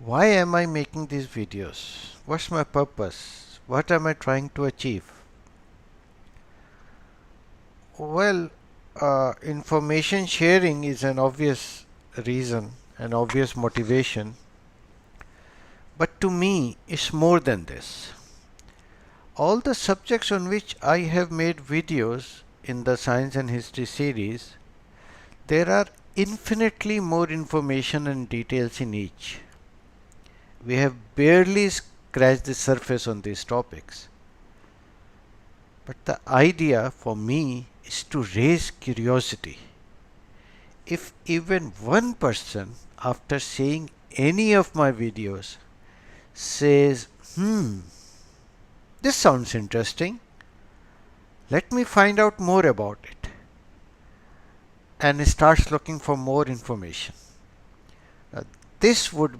Why am I making these videos? What's my purpose? What am I trying to achieve? Well, information sharing is an obvious reason, an obvious motivation, but to me, it's more than this. All the subjects on which I have made videos in the Science and History series, there are infinitely more information and details in each. We have barely scratched the surface on these topics. But the idea for me is to raise curiosity. If even one person, after seeing any of my videos, says, this sounds interesting, let me find out more about it, and starts looking for more information. Uh, this would